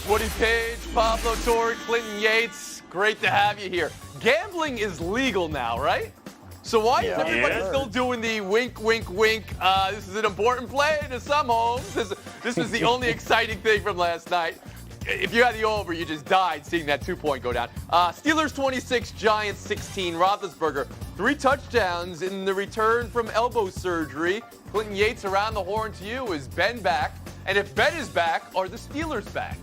Woody Page, Pablo Torre, Clinton Yates, great to have you here. Gambling is legal now, right? So why is everybody still doing the wink, wink, wink? This is an important play to some homes. This is the only exciting thing from last night. If you had the over, you just died seeing that 2-point go down. Steelers 26, Giants 16. Roethlisberger, 3 touchdowns in the return from elbow surgery. Clinton Yates around the horn to you. Is Ben back? And if Ben is back, are the Steelers back?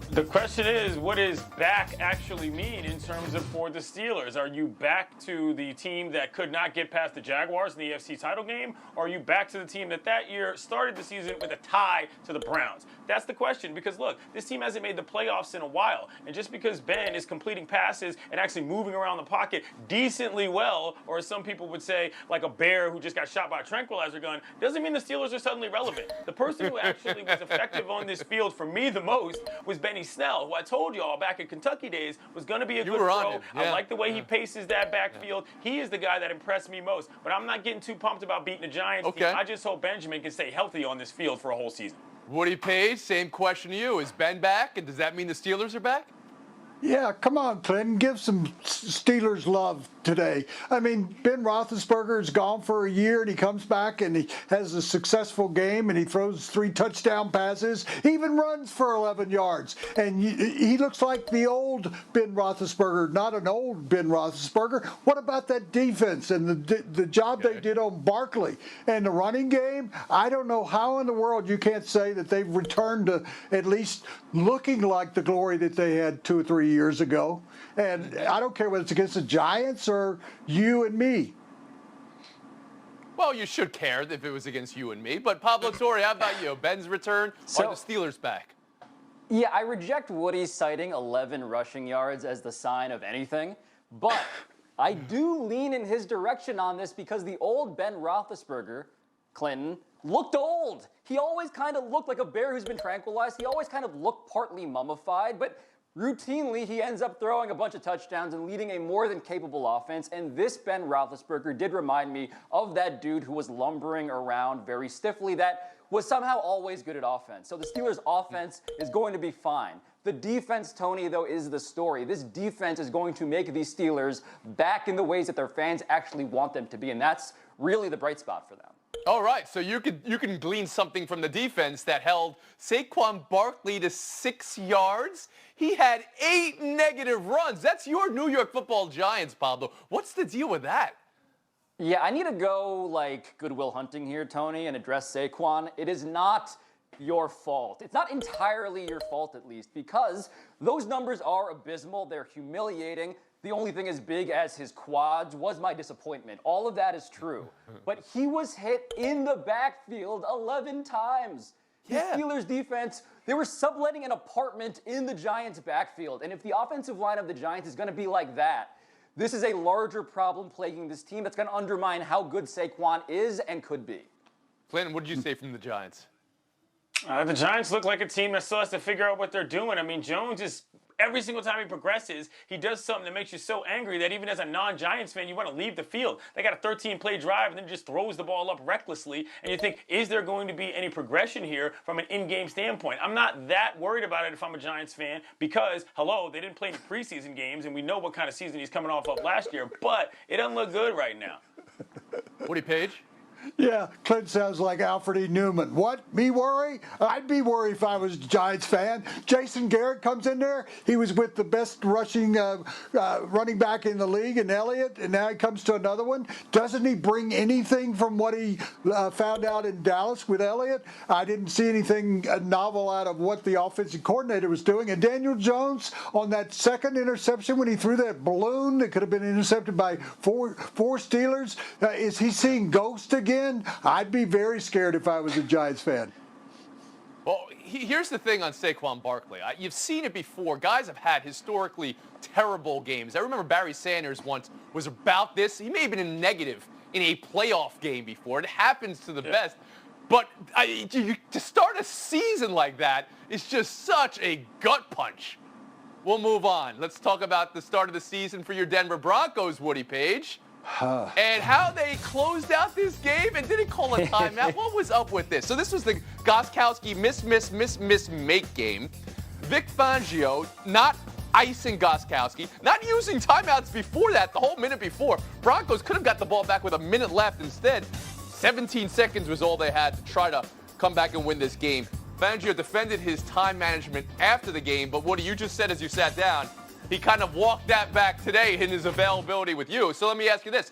The question is, what does back actually mean in terms of for the Steelers? Are you back to the team that could not get past the Jaguars in the AFC title game? Or are you back to the team that year started the season with a tie to the Browns? That's the question, because look, this team hasn't made the playoffs in a while. And just because Ben is completing passes and actually moving around the pocket decently well, or as some people would say, like a bear who just got shot by a tranquilizer gun, doesn't mean the Steelers are suddenly relevant. The person who actually was effective on this field for me the most was Benny Snell, who I told y'all back in Kentucky days was going to be a good pro. I like the way he paces that backfield. He is the guy that impressed me most. But I'm not getting too pumped about beating the Giants team. I just hope Benjamin can stay healthy on this field for a whole season. Woody Page, same question to you. Is Ben back, and does that mean the Steelers are back? Yeah, come on, Clinton. Give some Steelers love today. I mean, Ben Roethlisberger is gone for a year, and he comes back, and he has a successful game, and he throws 3 touchdown passes. He even runs for 11 yards. And he looks like the old Ben Roethlisberger, not an old Ben Roethlisberger. What about that defense and the job they did on Barkley? And the running game, I don't know how in the world you can't say that they've returned to at least looking like the glory that they had 2 or 3 years ago. And I don't care whether it's against the Giants or you and me. Well, you should care if it was against you and me. But Pablo Torre, how about you? Ben's return, or the Steelers back? Yeah, I reject Woody citing 11 rushing yards as the sign of anything. But I do lean in his direction on this because the old Ben Roethlisberger, Clinton, looked old. He always kind of looked like a bear who's been tranquilized. He always kind of looked partly mummified, but routinely he ends up throwing a bunch of touchdowns and leading a more than capable offense. And this Ben Roethlisberger did remind me of that dude who was lumbering around very stiffly that was somehow always good at offense. So the Steelers' offense is going to be fine. The defense, Tony, though, is the story. This defense is going to make these Steelers back in the ways that their fans actually want them to be, and that's really the bright spot for them. All right, so you can glean something from the defense that held Saquon Barkley to 6 yards. He had 8 negative runs. That's your New York Football Giants, Pablo. What's the deal with that? Yeah, I need to go like Goodwill Hunting here, Tony, and address Saquon. It is not your fault. It's not entirely your fault, at least, because those numbers are abysmal. They're humiliating. The only thing as big as his quads was my disappointment. All of that is true. But he was hit in the backfield 11 times. The Steelers defense, they were subletting an apartment in the Giants' backfield. And if the offensive line of the Giants is going to be like that, this is a larger problem plaguing this team that's going to undermine how good Saquon is and could be. Clinton, what did you say from the Giants? The Giants look like a team that still has to figure out what they're doing. I mean, Jones is, every single time he progresses, he does something that makes you so angry that even as a non-Giants fan, you want to leave the field. They got a 13-play drive and then just throws the ball up recklessly. And you think, is there going to be any progression here from an in-game standpoint? I'm not that worried about it if I'm a Giants fan because, hello, they didn't play any preseason games, and we know what kind of season he's coming off of last year. But it doesn't look good right now. Woody Page? Yeah, Clint sounds like Alfred E. Newman. What? Me worry? I'd be worried if I was a Giants fan. Jason Garrett comes in there. He was with the best rushing running back in the league in Elliott, and now he comes to another one. Doesn't he bring anything from what he found out in Dallas with Elliott? I didn't see anything novel out of what the offensive coordinator was doing. And Daniel Jones on that second interception when he threw that balloon that could have been intercepted by four Steelers, is he seeing ghosts again? I'd be very scared if I was a Giants fan. Well, here's the thing on Saquon Barkley. You've seen it before. Guys have had historically terrible games. I remember Barry Sanders once was about this. He may have been in negative in a playoff game before. It happens to the best. But to start a season like that is just such a gut punch. We'll move on. Let's talk about the start of the season for your Denver Broncos, Woody Page. And how they closed out this game and didn't call a timeout. What was up with this? So this was the Gostkowski miss make game. Vic Fangio not icing Gostkowski, not using timeouts before that, the whole minute before. Broncos could have got the ball back with a minute left. Instead, 17 seconds was all they had to try to come back and win this game. Fangio defended his time management after the game, but what you just said as you sat down, he kind of walked that back today in his availability with you. So let me ask you this.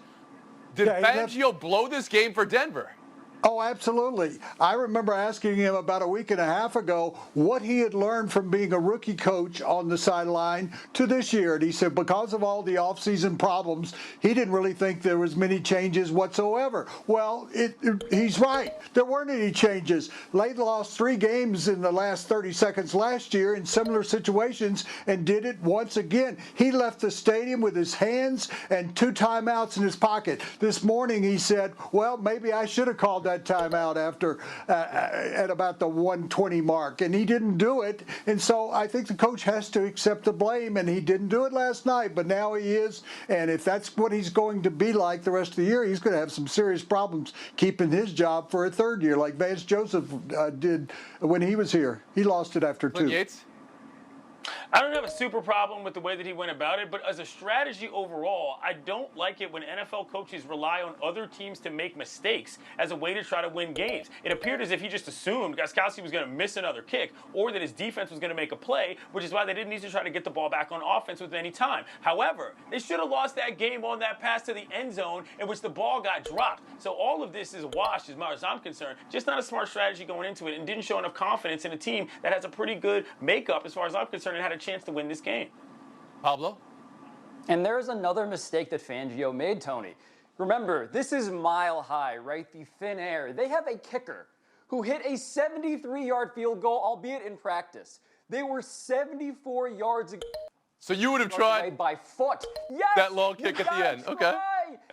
Did Fangio blow this game for Denver? Oh, absolutely. I remember asking him about a week and a half ago what he had learned from being a rookie coach on the sideline to this year. And he said because of all the offseason problems, he didn't really think there was many changes whatsoever. Well, he's right. There weren't any changes. They lost 3 games in the last 30 seconds last year in similar situations and did it once again. He left the stadium with his hands and 2 timeouts in his pocket. This morning he said, well, maybe I should have called that timeout after at about the 1:20 mark, and he didn't do it. And so I think the coach has to accept the blame, and he didn't do it last night, but now he is. And if that's what he's going to be like the rest of the year, he's going to have some serious problems keeping his job for a 3rd year, like Vance Joseph did when he was here. He lost it after 2. Yates? I don't have a super problem with the way that he went about it, but as a strategy overall, I don't like it when NFL coaches rely on other teams to make mistakes as a way to try to win games. It appeared as if he just assumed Gostkowski was going to miss another kick or that his defense was going to make a play, which is why they didn't need to try to get the ball back on offense with any time. However, they should have lost that game on that pass to the end zone in which the ball got dropped. So all of this is a wash as far as I'm concerned. Just not a smart strategy going into it and didn't show enough confidence in a team that has a pretty good makeup as far as I'm concerned and had a chance to win this game. Pablo? And there's another mistake that Fangio made, Tony. Remember, this is Mile High, right? The thin air. They have a kicker who hit a 73-yard field goal, albeit in practice. They were 74 yards away. So you would have tried by foot. Yes, that long kick at the end. Try. Okay.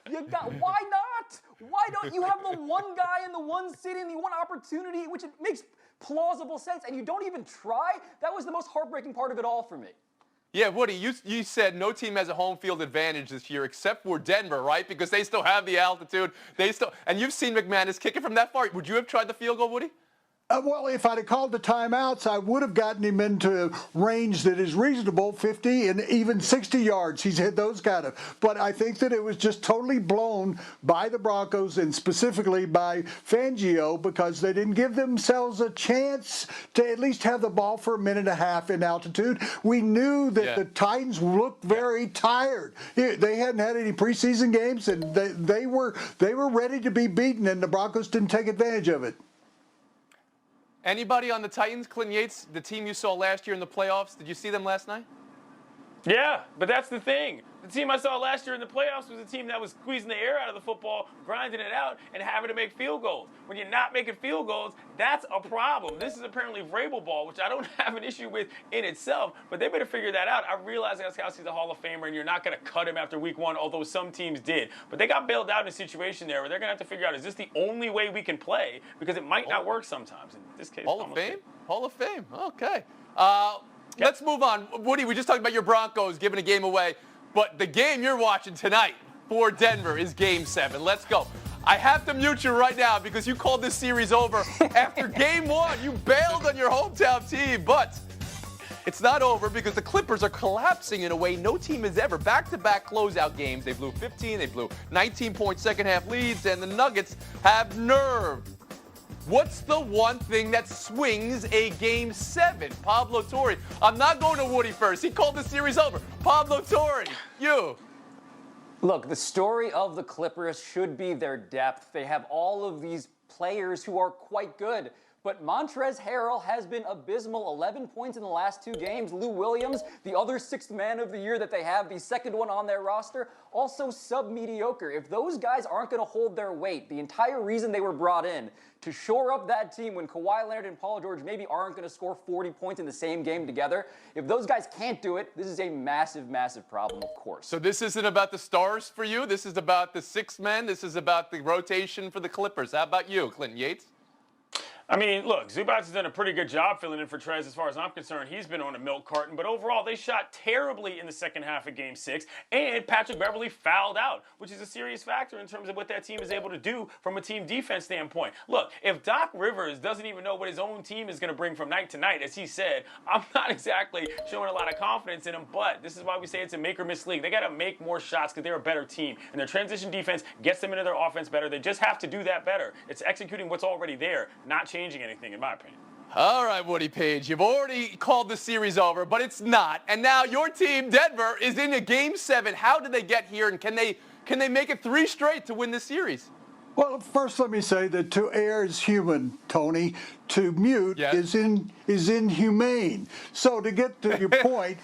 Why not? Why don't you have the one guy in the one city and the one opportunity, which it makes plausible sense, and you don't even try? That was the most heartbreaking part of it all for me. Yeah, Woody, you said no team has a home field advantage this year except for Denver, right? Because they still have the altitude. And you've seen McManus kick it from that far. Would you have tried the field goal, Woody? Well, if I'd have called the timeouts, I would have gotten him into range that is reasonable, 50 and even 60 yards. He's hit those kind of. But I think that it was just totally blown by the Broncos and specifically by Fangio because they didn't give themselves a chance to at least have the ball for a minute and a half in altitude. We knew that the Titans looked very tired. They hadn't had any preseason games, and they were ready to be beaten, and the Broncos didn't take advantage of it. Anybody on the Titans, Clinton Yates, the team you saw last year in the playoffs, did you see them last night? Yeah, but that's the thing. The team I saw last year in the playoffs was a team that was squeezing the air out of the football, grinding it out, and having to make field goals. When you're not making field goals, that's a problem. This is apparently Vrabel ball, which I don't have an issue with in itself, but they better figure that out. I realize Gostkowski's a Hall of Famer, and you're not going to cut him after week 1, although some teams did. But they got bailed out in a situation there where they're going to have to figure out, is this the only way we can play? Because it might not work sometimes. In this case, Hall of Fame? Hall of Fame. Okay. Let's move on. Woody, we just talked about your Broncos giving a game away, but the game you're watching tonight for Denver is Game 7. Let's go. I have to mute you right now because you called this series over after Game 1. You bailed on your hometown team, but it's not over because the Clippers are collapsing in a way no team has ever. Back-to-back closeout games. They blew 15, they blew 19-point second-half leads, and the Nuggets have nerve. What's the one thing that swings a Game 7? Pablo Torre. I'm not going to Woody first. He called the series over. Pablo Torre, you. Look, the story of the Clippers should be their depth. They have all of these players who are quite good. But Montrezl Harrell has been abysmal, 11 points in the last 2 games. Lou Williams, the other 6th man of the year that they have, the second one on their roster, also sub-mediocre. If those guys aren't going to hold their weight, the entire reason they were brought in to shore up that team when Kawhi Leonard and Paul George maybe aren't going to score 40 points in the same game together, if those guys can't do it, this is a massive, massive problem, of course. So this isn't about the stars for you? This is about the 6th men? This is about the rotation for the Clippers? How about you, Clinton Yates? I mean, look, Zubats has done a pretty good job filling in for Trez as far as I'm concerned. He's been on a milk carton, but overall, they shot terribly in the second half of Game 6, and Patrick Beverley fouled out, which is a serious factor in terms of what that team is able to do from a team defense standpoint. Look, if Doc Rivers doesn't even know what his own team is going to bring from night to night, as he said, I'm not exactly showing a lot of confidence in him, but this is why we say it's a make-or-miss league. They got to make more shots because they're a better team, and their transition defense gets them into their offense better. They just have to do that better. It's executing what's already there, not changing anything, in my opinion. All right, Woody Page, you've already called the series over, but it's not. And now your team, Denver, is in a Game 7. How did they get here, and can they make it 3 straight to win the series? Well, first let me say that to err is human, Tony. To mute is inhumane. So to get to your point,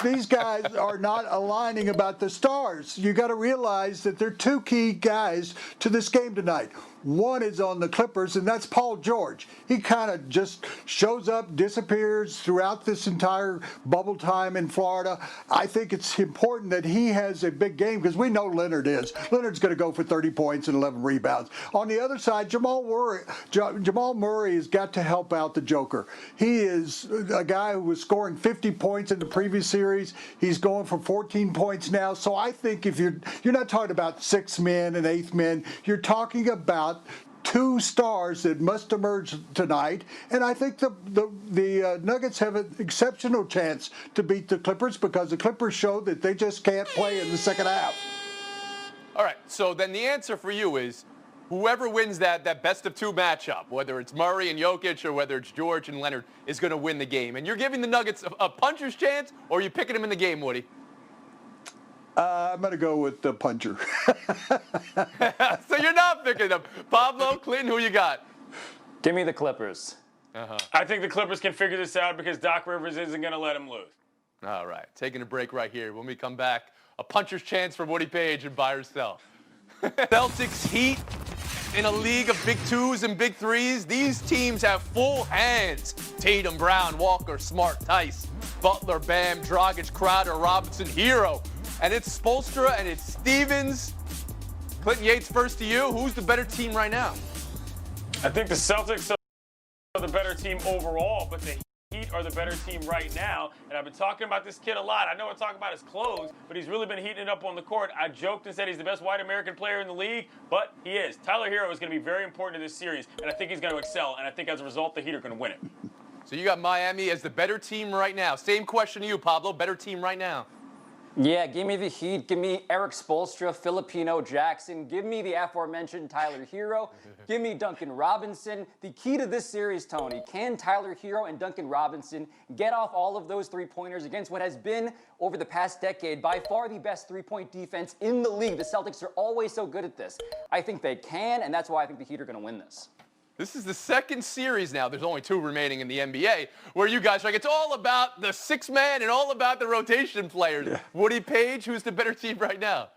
these guys are not aligning about the stars. You got to realize that there are 2 key guys to this game tonight. One is on the Clippers, and that's Paul George. He kind of just shows up, disappears throughout this entire bubble time in Florida. I think it's important that he has a big game because we know Leonard is. Leonard's going to go for 30 points and 11 rebounds. On the other side, Jamal Murray has got to help out the Joker. He is a guy who was scoring 50 points in the previous series. He's going for 14 points now. So I think if you're not talking about 6 men and 8th men, you're talking about 2 stars that must emerge tonight, and I think the Nuggets have an exceptional chance to beat the Clippers because the Clippers showed that they just can't play in the second half. All right, so then the answer for you is whoever wins that best-of-2 matchup, whether it's Murray and Jokic or whether it's George and Leonard, is going to win the game. And you're giving the Nuggets a puncher's chance, or are you picking them in the game, Woody? I'm going to go with the puncher. So you're not picking them. Pablo, Clinton, who you got? Give me the Clippers. I think the Clippers can figure this out because Doc Rivers isn't going to let them lose. All right, taking a break right here. When we come back, a puncher's chance for Woody Page and buy or sell. Celtics Heat in a league of big 2s and big 3s. These teams have full hands. Tatum, Brown, Walker, Smart, Tice, Butler, Bam, Dragic, Crowder, Robinson, Hero. And it's Spoelstra and it's Stevens. Clinton Yates, first to you. Who's the better team right now? I think the Celtics are the better team overall, but the Heat are the better team right now. And I've been talking about this kid a lot. I know we're talking about his clothes, but he's really been heating it up on the court. I joked and said he's the best white American player in the league, but he is. Tyler Hero is going to be very important to this series, and I think he's going to excel. And I think as a result, the Heat are going to win it. So you got Miami as the better team right now. Same question to you, Pablo. Better team right now. Yeah, give me the Heat. Give me Eric Spoelstra, Filipino Jackson. Give me the aforementioned Tyler Hero. Give me Duncan Robinson. The key to this series, Tony, can Tyler Hero and Duncan Robinson get off all of those 3-pointers against what has been, over the past decade, by far the best 3-point defense in the league? The Celtics are always so good at this. I think they can, and that's why I think the Heat are going to win this. This is the second series now, there's only 2 remaining in the NBA, where you guys are like, it's all about the 6-man and all about the rotation players. Yeah. Woody Page, who's the better team right now?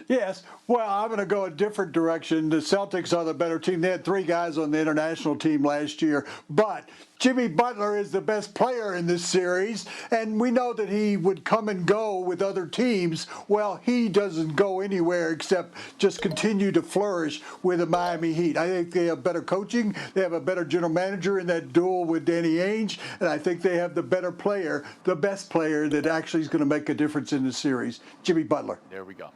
Yes. Well, I'm going to go a different direction. The Celtics are the better team. They had 3 guys on the international team last year, but Jimmy Butler is the best player in this series, and we know that he would come and go with other teams. Well, he doesn't go anywhere except just continue to flourish with the Miami Heat. I think they have better coaching. They have a better general manager in that duel with Danny Ainge, and I think they have the better player, the best player that actually is going to make a difference in the series, Jimmy Butler. There we go.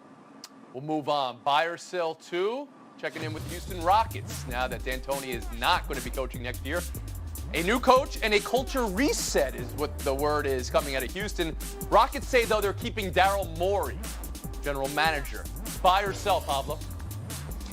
We'll move on. Buy or sell 2, checking in with Houston Rockets now that D'Antoni is not going to be coaching next year. A new coach and a culture reset is what the word is coming out of Houston. Rockets say, though, they're keeping Daryl Morey, general manager. Buy or sell, Pablo?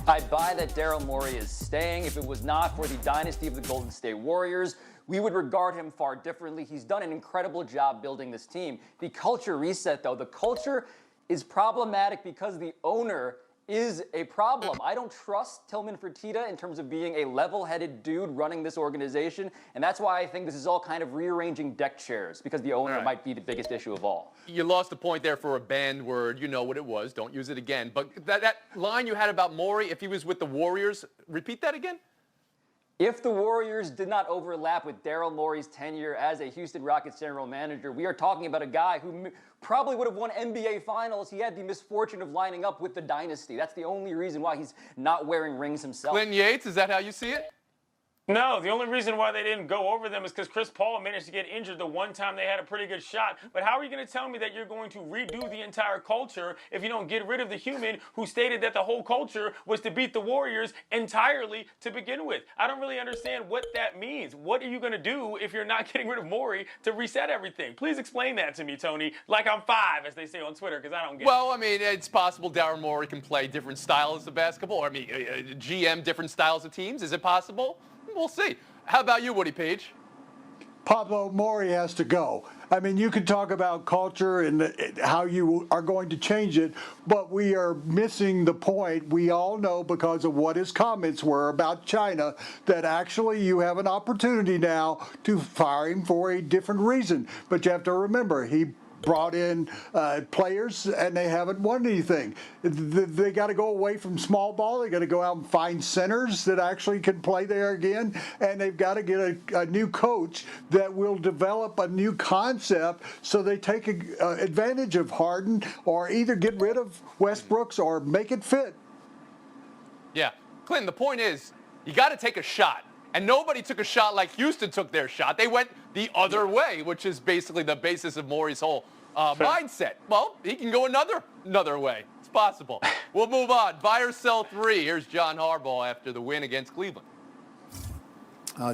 I buy that Daryl Morey is staying. If it was not for the dynasty of the Golden State Warriors, we would regard him far differently. He's done an incredible job building this team. The culture reset, though, the culture is problematic because the owner is a problem. I don't trust Tillman Fertitta in terms of being a level-headed dude running this organization, and that's why I think this is all kind of rearranging deck chairs, because the owner might be the biggest issue of all. You lost the point there for a banned word. You know what it was. Don't use it again. But that line you had about Morey, if he was with the Warriors, repeat that again? If the Warriors did not overlap with Daryl Morey's tenure as a Houston Rockets general manager, we are talking about a guy who probably would have won NBA Finals. He had the misfortune of lining up with the dynasty. That's the only reason why he's not wearing rings himself. Clinton Yates, is that how you see it? No, the only reason why they didn't go over them is because Chris Paul managed to get injured the one time they had a pretty good shot. But how are you going to tell me that you're going to redo the entire culture if you don't get rid of the human who stated that the whole culture was to beat the Warriors entirely to begin with? I don't really understand what that means. What are you going to do if you're not getting rid of Morey to reset everything? Please explain that to me, Tony, like I'm 5, as they say on Twitter, because I don't get it. Well, I mean, it's possible Daryl Morey can play different styles of basketball. I mean, GM different styles of teams. Is it possible? We'll see. How about you, Woody Page? Pablo Morey has to go. I mean, you can talk about culture and how you are going to change it, but we are missing the point. We all know, because of what his comments were about China, that actually you have an opportunity now to fire him for a different reason. But you have to remember, he brought in players and they haven't won anything. They got to go away from small ball. They got to go out and find centers that actually can play there again, and they've got to get a new coach that will develop a new concept so they take advantage of Harden, or either get rid of Westbrooks or make it fit. Yeah. Clinton, the point is, you got to take a shot. And nobody took a shot like Houston took their shot. They went the other way, which is basically the basis of Morey's whole mindset. Well, he can go another way. It's possible. We'll move on. Buy or sell 3. Here's John Harbaugh after the win against Cleveland.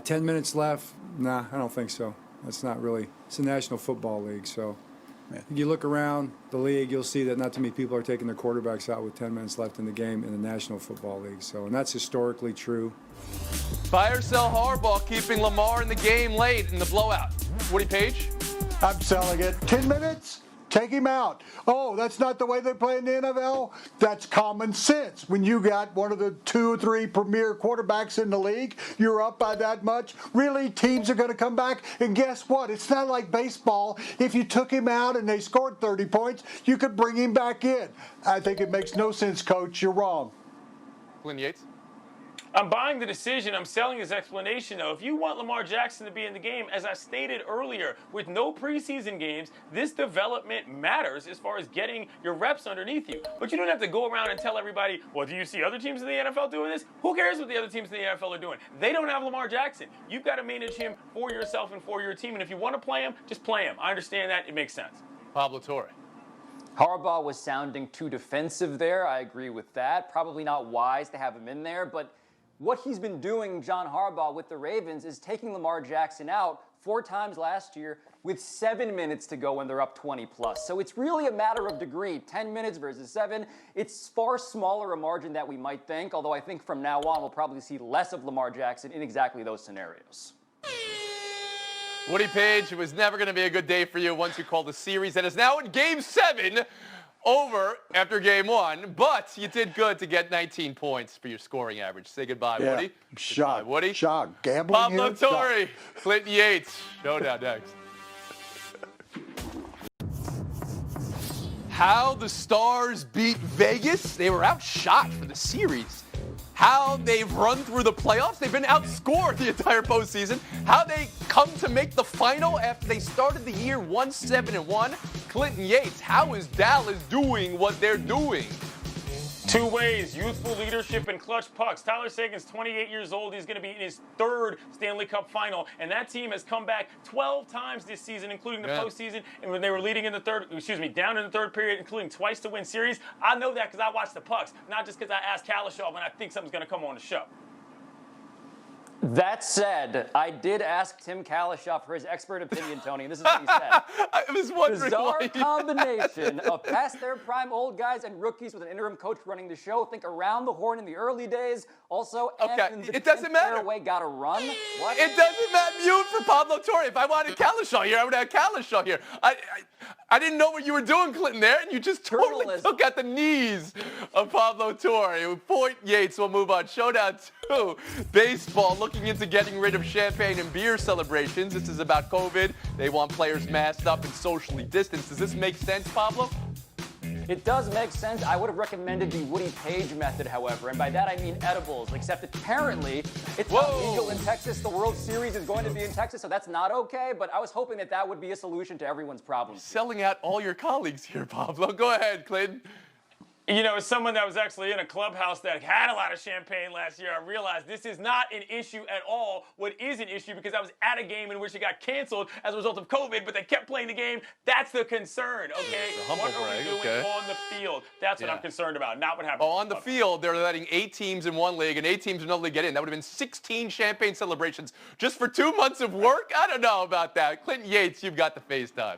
10 minutes left. Nah, I don't think so. That's not really. It's the National Football League, so if you look around the league, you'll see that not too many people are taking their quarterbacks out with 10 minutes left in the game in the National Football League. So, and that's historically true. Buy or sell Harbaugh, keeping Lamar in the game late in the blowout. Woody Page? I'm selling it. 10 minutes? Take him out. Oh, that's not the way they play in the NFL? That's common sense. When you got one of the 2 or 3 premier quarterbacks in the league, you're up by that much. Really, teams are going to come back. And guess what? It's not like baseball. If you took him out and they scored 30 points, you could bring him back in. I think it makes no sense, Coach. You're wrong. Glenn Yates? I'm buying the decision. I'm selling his explanation, though. If you want Lamar Jackson to be in the game, as I stated earlier, with no preseason games, this development matters as far as getting your reps underneath you. But you don't have to go around and tell everybody, well, do you see other teams in the NFL doing this? Who cares what the other teams in the NFL are doing? They don't have Lamar Jackson. You've got to manage him for yourself and for your team. And if you want to play him, just play him. I understand that. It makes sense. Pablo Torre. Harbaugh was sounding too defensive there. I agree with that. Probably not wise to have him in there, but what he's been doing, John Harbaugh, with the Ravens is taking Lamar Jackson out 4 times last year with 7 minutes to go when they're up 20 plus. So it's really a matter of degree. 10 minutes versus 7. It's far smaller a margin that we might think, although I think from now on we'll probably see less of Lamar Jackson in exactly those scenarios. Woody Page, it was never going to be a good day for you once you called the series, and is now in Game 7. Over after Game 1, but you did good to get 19 points for your scoring average. Say goodbye, Woody. Shock. Goodbye, Woody. Shock. Gambling Pablo here? Torre, Clinton Yates. Showdown next. How the Stars beat Vegas. They were outshot for the series. How they've run through the playoffs. They've been outscored the entire postseason. How they come to make the final after they started the year 1-7-1. Clinton Yates, how is Dallas doing what they're doing? 2 ways, youthful leadership and clutch pucks. Tyler Seguin's 28 years old. He's going to be in his 3rd Stanley Cup final, and that team has come back 12 times this season, including the postseason, and when they were leading in the down in the 3rd period, including twice to win series. I know that because I watch the pucks, not just because I asked Kalashaw when I think something's going to come on the show. That said, I did ask Tim Kalashaw for his expert opinion, Tony, and this is what he said. I was wondering Bizarre why. combination of past their prime old guys and rookies with an interim coach running the show. Think around the horn in the early days. Also, it doesn't matter. Fairway got a run. What? It doesn't matter. Mute for Pablo Torre. If I wanted Kalashaw here, I would have Kalashaw here. I didn't know what you were doing, Clinton, there, and you just totally took out the knees of Pablo Torre. Point Yates. We'll move on. Showdown 2. Baseball looking into getting rid of champagne and beer celebrations. This is about COVID. They want players masked up and socially distanced. Does this make sense, Pablo? It does make sense. I would have recommended the Woody Page method, however, and by that I mean edibles, except apparently it's not legal in Texas. The World Series is going to be in Texas, so that's not okay, but I was hoping that that would be a solution to everyone's problems. Selling out all your colleagues here, Pablo. Go ahead, Clinton. You know, as someone that was actually in a clubhouse that had a lot of champagne last year, I realized this is not an issue at all. What is an issue, because I was at a game in which it got canceled as a result of COVID, but they kept playing the game. That's the concern, okay? What are we doing on the field? That's what I'm concerned about, not what happened. Oh, on the field, they're letting 8 teams in one league and 8 teams in another league get in. That would have been 16 champagne celebrations just for 2 months of work? I don't know about that. Clinton Yates, you've got the FaceTime.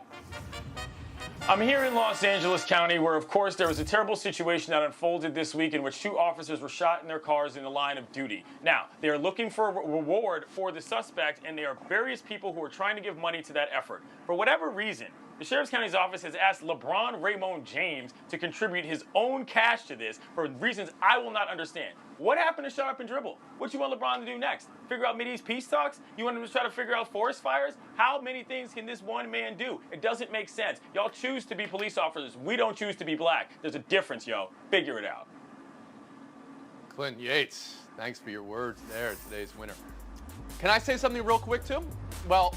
I'm here in Los Angeles County where, of course, there was a terrible situation that unfolded this week in which 2 officers were shot in their cars in the line of duty. Now, they are looking for a reward for the suspect, and there are various people who are trying to give money to that effort. For whatever reason, the Sheriff's County's office has asked LeBron Raymond James to contribute his own cash to this for reasons I will not understand. What happened to shut up and dribble? What you want LeBron to do next? Figure out Mideast peace talks? You want him to try to figure out forest fires? How many things can this one man do? It doesn't make sense. Y'all choose to be police officers. We don't choose to be black. There's a difference, yo. Figure it out. Clinton Yates, thanks for your words there, today's winner. Can I say something real quick, too? Well,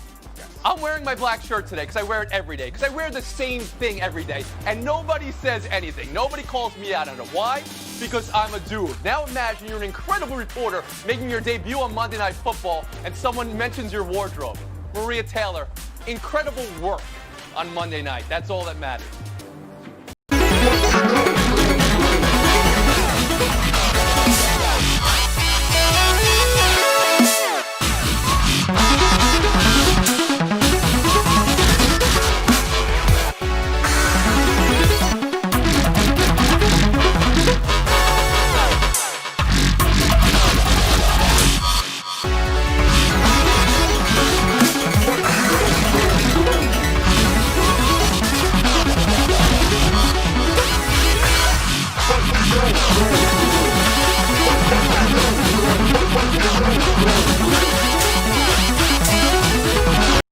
I'm wearing my black shirt today because I wear it every day, because I wear the same thing every day, and nobody says anything. Nobody calls me out on it. Why? Because I'm a dude. Now imagine you're an incredible reporter making your debut on Monday Night Football, and someone mentions your wardrobe. Maria Taylor, incredible work on Monday night. That's all that matters.